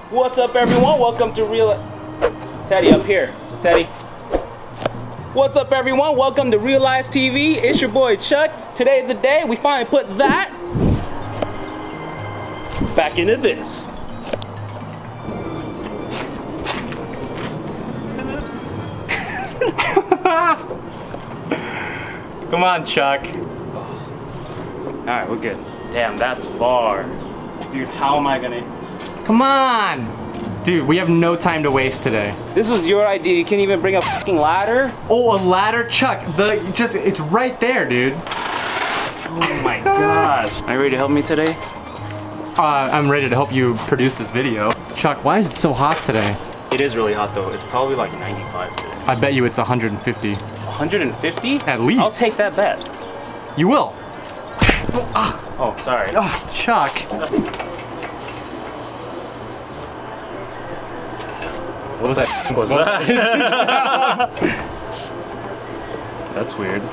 What's up, everyone? Welcome to Teddy up here. Teddy. What's up, everyone? Welcome to Realize TV. It's your boy Chuck. Today is the day we finally put that back into this. Come on, Chuck. Alright, we're good. Damn, that's far. Dude, how am I gonna... Come on! Dude, we have no time to waste today. This was your idea. You can't even bring a fucking ladder? Oh, a ladder? Chuck, it's right there, dude. Oh my gosh. Are you ready to help me today? I'm ready to help you produce this video. Chuck, why is it so hot today? It is really hot though. It's probably like 95 today. I bet you it's 150. 150? At least. I'll take that bet. You will. Oh, sorry. Oh, Chuck. What was that? What was that? That's weird.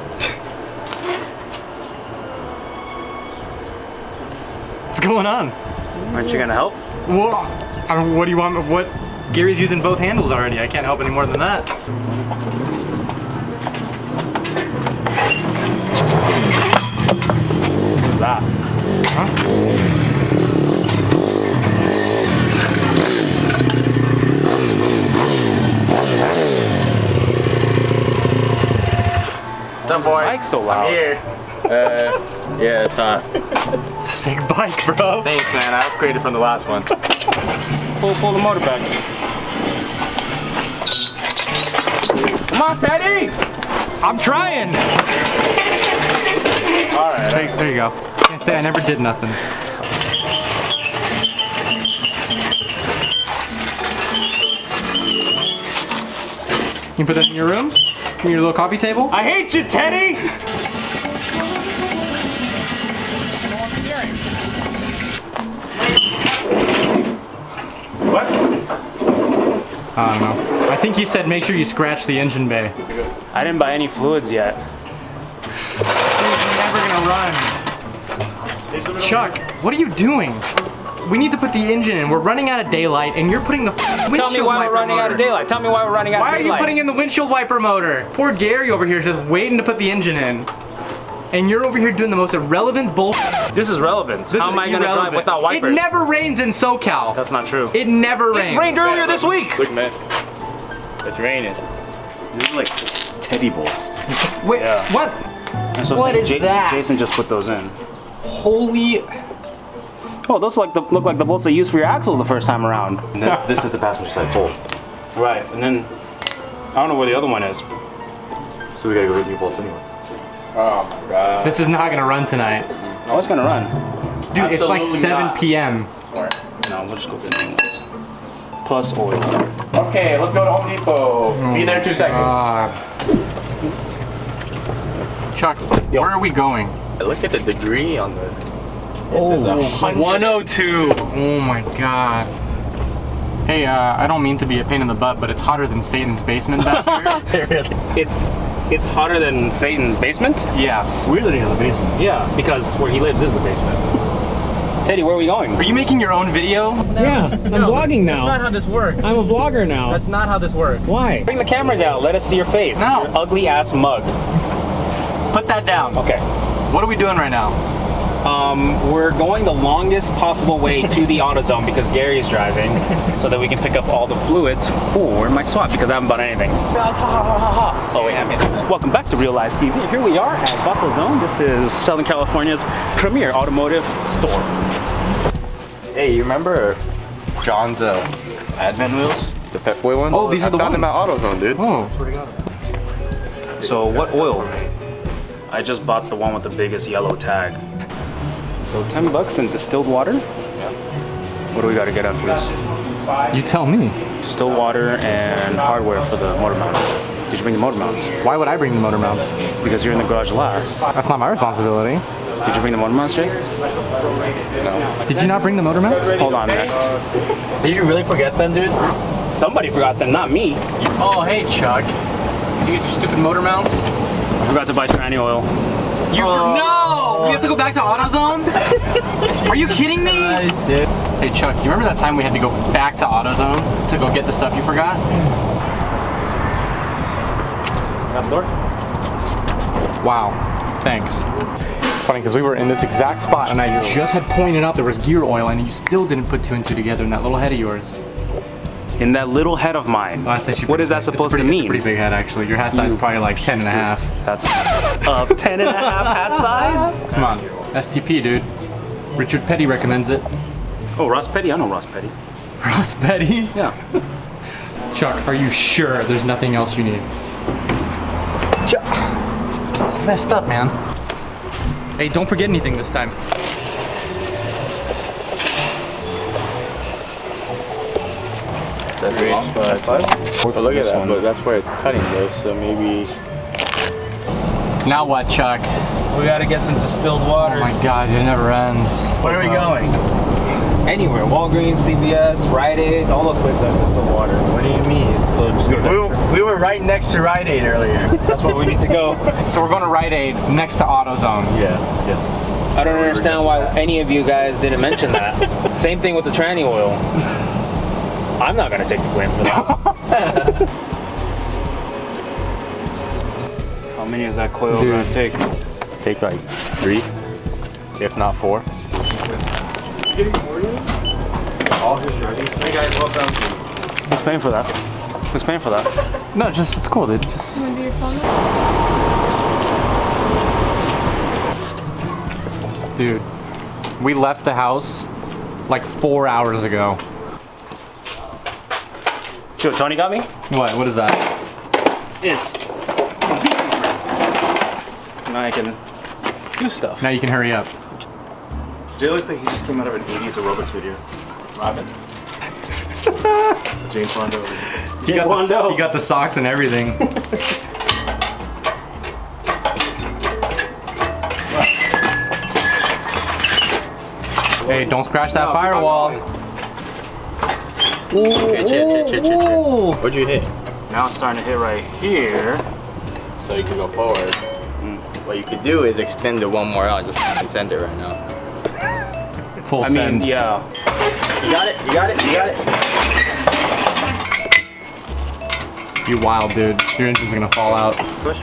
What's going on? Aren't you gonna help? Whoa. What do you want? What? Gary's using both handles already. I can't help any more than that. What was that? Huh? What's up, boy? Mike's so loud. I'm here. Yeah, it's hot. Sick bike, bro. Thanks, man. I upgraded from the last one. Pull the motor back. Come on, Teddy! I'm trying. All right. There you go. Can't say I never did nothing. You put that in your room? In your little coffee table? I hate you, Teddy! What? I don't know. I think he said make sure you scratch the engine bay. I didn't buy any fluids yet. This thing's never gonna run. Chuck, what are you doing? We need to put the engine in. We're running out of daylight, and you're putting the windshield Tell me why wiper we're running motor. out of daylight. Tell me why we're running out of Why daylight. are you putting in the windshield wiper motor? Poor Gary over here is just waiting to put the engine in. And you're over here doing the most irrelevant bullshit. This is relevant. How am I gonna drive without wipers? It never rains in SoCal. That's not true. It never rains. It rained earlier this week. Look, man. It's raining. This is like teddy bolts. Wait, Yeah. what? What is that? Jason just put those in. Holy... Oh, those look like the bolts they used for your axles the first time around. And then this is the passenger side pole. Right, and then I don't know where the other one is. So we gotta go get new bolts anyway. Oh my god. This is not gonna run tonight. Oh, it's gonna run. Dude, it's like Absolutely 7 not. p.m. No, we'll just go get new ones. Plus oil. Okay, let's go to Home Depot. Be there in 2 seconds. Chuck, where are we going? Look at the degree on the... Oh, 102. Oh my god. Hey, I don't mean to be a pain in the butt, but it's hotter than Satan's basement back here. It's hotter than Satan's basement? Yes. Weird that he has a basement. Yeah, because where he lives is the basement. Teddy, where are we going? Are you making your own video? Yeah, I'm vlogging now. That's not how this works. I'm a vlogger now. That's not how this works. Why? Bring the camera down. Let us see your face. No. Your ugly ass mug. Put that down. Okay. What are we doing right now? We're going the longest possible way to the AutoZone because Gary is driving, so that we can pick up all the fluids for my swap because I haven't bought anything. Oh wait, welcome back to Realize TV. Here we are at AutoZone. This is Southern California's premier automotive store. Hey, you remember John's Advent wheels? The Pep Boy ones? Oh, these are the I found them at ones. AutoZone, dude. Oh. So what oil? I just bought the one with the biggest yellow tag. So $10 in distilled water? Yeah. What do we got to get after this? You tell me. Distilled water and hardware for the motor mounts. Did you bring the motor mounts? Why would I bring the motor mounts? Because you're in the garage last. That's not my responsibility. Did you bring the motor mounts, Jay? No. Did you not bring the motor mounts? Hold on, next. Did you really forget them, dude? Somebody forgot them, not me. Oh, hey, Chuck. Did you get your stupid motor mounts? I forgot to buy tranny oil. No! We have to go back to AutoZone? Are you kidding me? Nice, dude. Hey Chuck, you remember that time we had to go back to AutoZone to go get the stuff you forgot? Last door. Wow, thanks. It's funny because we were in this exact spot and I just had pointed out there was gear oil and you still didn't put 2 and 2 together in that little head of yours. In that little head of mine. Well, that's actually what is that big. supposed to It's mean? a pretty big head actually. Your hat size is probably like 10 and a half. That's 10 and a half hat size? Come on, STP dude. Richard Petty recommends it. Oh, Ross Petty? I know Ross Petty. Ross Petty? Yeah. Chuck, are you sure there's nothing else you need? Chuck. It's messed up, man. Hey, don't forget anything this time. That's 5. Oh, look at that. Look, that's where it's cutting though, so maybe. Now what, Chuck? We gotta get some distilled Oh water. my god, it never ends. Where are we going? Anywhere. Walgreens, CVS, Rite Aid, all those places have distilled water. What do you mean? So just go to We were right next to Rite Aid earlier. That's where we need to go. So we're going to Rite Aid next to AutoZone. Yeah, yes. I don't understand why any of you guys didn't mention that. Same thing with the tranny oil. I'm not gonna take the blame for that. How many is that coil gonna take? Take like 3, if not 4. Hey guys, welcome. Who's paying for that? Who's paying for that? No, just, it's cool, dude. Just... Want to do your phone? Dude, we left the house like 4 hours ago. See what Tony got me? What is that? It's now I can do stuff. Now you can hurry up. Jay looks like he just came out of an 80s aerobics video. Robin. James Rondo. He got the socks and everything. Hey, don't scratch that firewall. Ooh. What'd you hit? Now it's starting to hit right here. So you can go forward. What you could do is extend it one more out. Just fucking send it right now. Full I send. mean, yeah. You got it. You got it. You got it. You wild, dude. Your engine's gonna fall out. Push.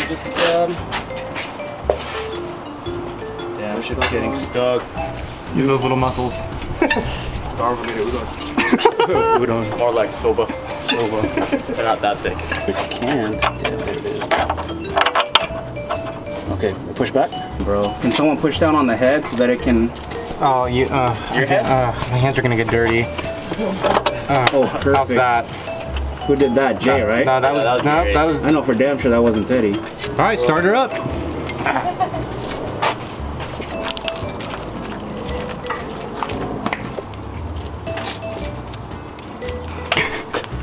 Just damn, shit's getting stuck. Use those little muscles. Udon. More like soba. They're not that thick. We can't. Damn, there it is. Okay, push back. Bro. Can someone push down on the head so that it can... Oh, you, Your head? my hands are gonna get dirty. Oh, perfect. How's that? Who did that? Jay, right? No, that was, no, Jay. that was. I know for damn sure that wasn't Teddy. All right, start her up.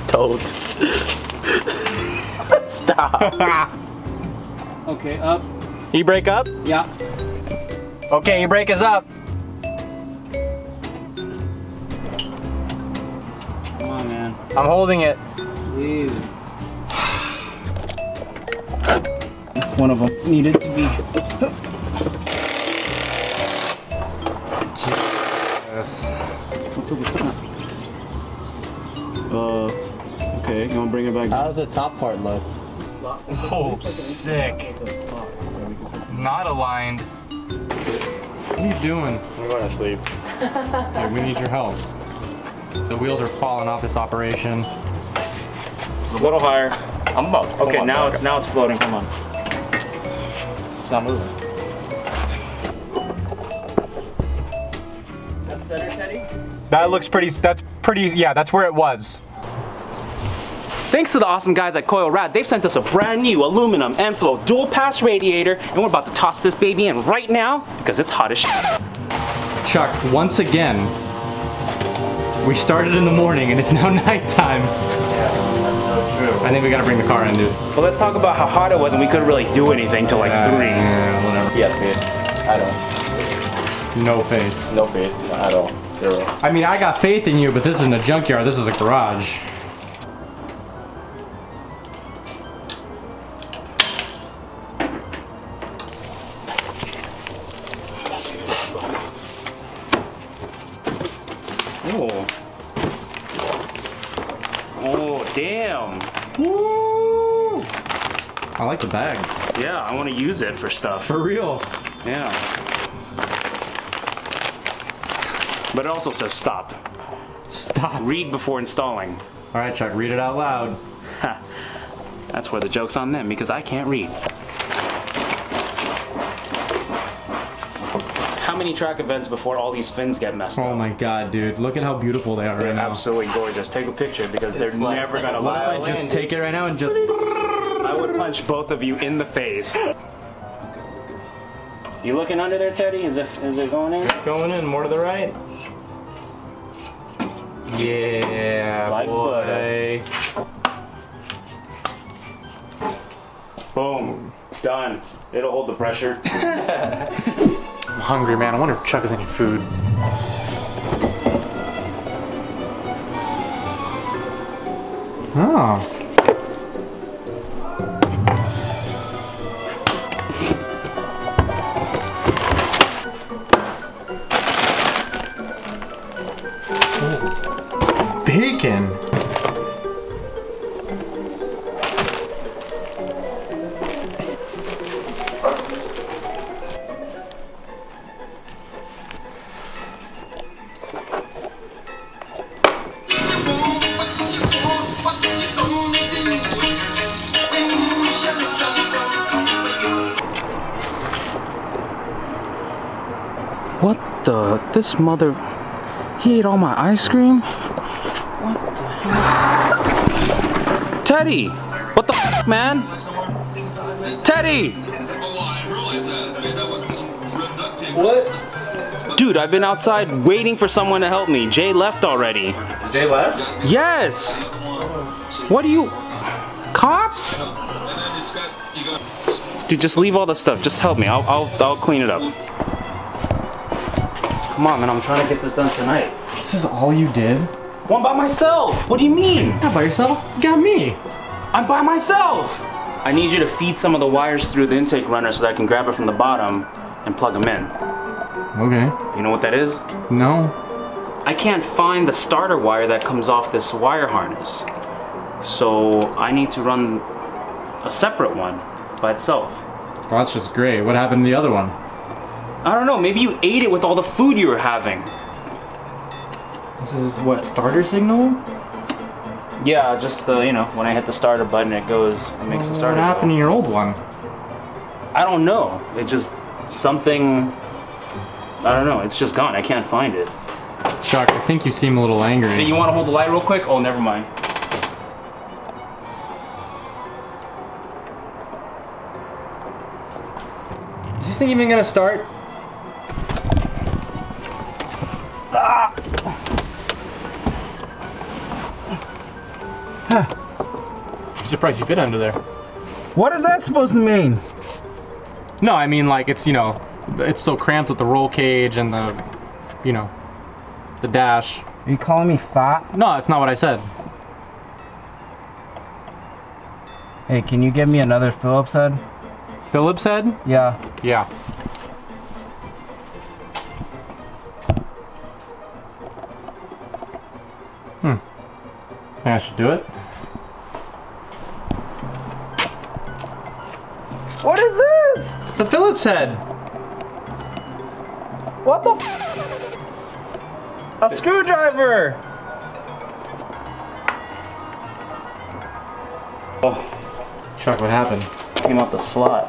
Toad. Stop. Okay, up. E-brake up? Yeah. Okay, e-brake is up. Come on, man. I'm holding it. Please. One of them needed to be. Yes. What's up with that? Okay, you wanna bring it back? How does the top part look? Oh, sick. Not aligned. What are you doing? I'm going to sleep. Dude, we need your help. The wheels are falling off this operation. A little higher. I'm about. Okay, now it's floating. Come on. It's not moving. That's center, Teddy. That looks pretty, yeah, that's where it was. Thanks to the awesome guys at Coil Rad, they've sent us a brand new aluminum Enflow dual pass radiator, and we're about to toss this baby in right now because it's hot as shit. Chuck, once again, we started in the morning and it's now nighttime. That's so true. I think we gotta bring the car in, dude. But let's talk about how hot it was and we couldn't really do anything till like 3. Yeah, whatever. Yeah, faith. I don't. No faith. No faith at all. 0. I mean, I got faith in you, but this isn't a junkyard, this is a garage. Oh. Oh, damn. Woo! I like the bag. Yeah, I want to use it for stuff. For real. Yeah. But it also says stop. Stop. Read before installing. All right, Chuck, read it out loud. Ha. That's where the joke's on them, because I can't read. How many track events before all these fins get messed up? Oh my god, dude. Look at how beautiful they are They're right now. absolutely gorgeous. Take a picture because they're like- never it's like gonna a look I like just take it right now and just... I would punch both of you in the face. You looking under there, Teddy? Is it going in? Going in, more to the right. Yeah, Like boy. Boom. Done. It'll hold the pressure. I'm hungry, man. I wonder if Chuck has any food. Oh. Bacon. What the? This mother... He ate all my ice cream? What the hell? Teddy! What the f, man? Teddy! What? Dude, I've been outside waiting for someone to help me. Jay left already. Jay left? Yes! What do you... Cops? Dude, just leave all the stuff. Just help me. I'll clean it up. Come on, man. I'm trying to get this done tonight. This is all you did? One by myself. What do you mean? Not by yourself? You got me. I'm by myself. I need you to feed some of the wires through the intake runner so that I can grab it from the bottom and plug them in. Okay. You know what that is? No. I can't find the starter wire that comes off this wire harness. So I need to run a separate one by itself. Well, that's just great. What happened to the other one? I don't know, maybe you ate it with all the food you were having. This is what, starter signal? Yeah, just the, you know, when I hit the starter button, it makes the starter What happened go. to your old one? I don't know. It just, something, I don't know, it's just gone. I can't find it. Chuck, I think you seem a little angry. Hey, you want to hold the light real quick? Oh, never mind. Is this thing even gonna start? I'm surprised you fit under there. What is that supposed to mean? No, I mean like it's, you know, it's so cramped with the roll cage and the, you know, the dash. Are you calling me fat? No, that's not what I said. Hey, can you give me another Phillips head? Phillips head? Yeah. Yeah. Think I should do it? What is this? It's a Phillips head. What the A screwdriver! Chuck, what happened? Came out the slot.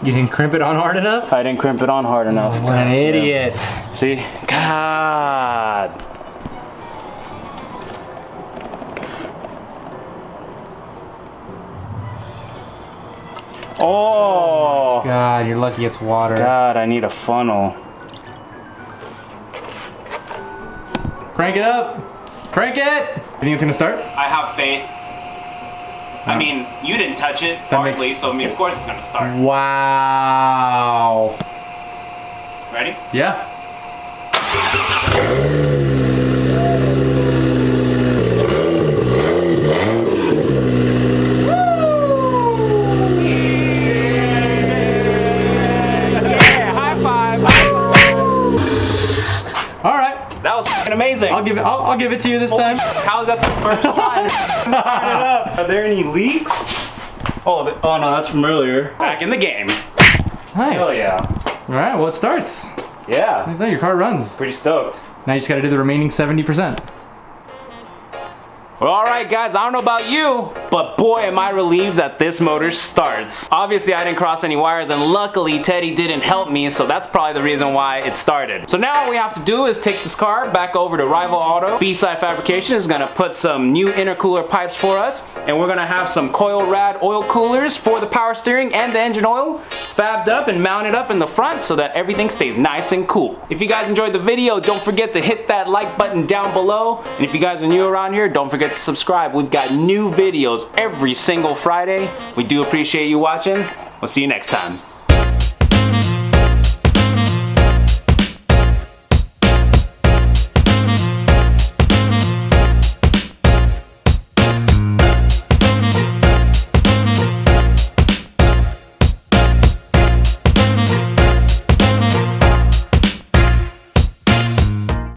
You didn't crimp it on hard enough? I didn't crimp it on hard enough. What an idiot. See? God. Oh. God, you're lucky it's water. God, I need a funnel. Crank it up. Crank it. You think it's gonna start? I have faith. I mean, you didn't touch it, partly, so I mean, of course it's gonna start. Wow. Ready? Yeah. That was fucking amazing. I'll give it to you this time. How is that the first time? Start it up. Are there any leaks? Oh no, that's from earlier. Back in the game. Nice. Hell yeah. All right, well, it starts. Yeah. That's that, your car runs. Pretty stoked. Now you just gotta do the remaining 70%. Well, alright guys, I don't know about you, but boy am I relieved that this motor starts. Obviously I didn't cross any wires, and luckily Teddy didn't help me, so that's probably the reason why it started. So now what we have to do is take this car back over to Rival Auto. B-Side Fabrication is gonna put some new intercooler pipes for us, and we're gonna have some coil rad oil coolers for the power steering and the engine oil fabbed up and mounted up in the front so that everything stays nice and cool. If you guys enjoyed the video, don't forget to hit that like button down below, and if you guys are new around here, don't forget to subscribe. We've got new videos every single Friday. We do appreciate you watching. We'll see you next time.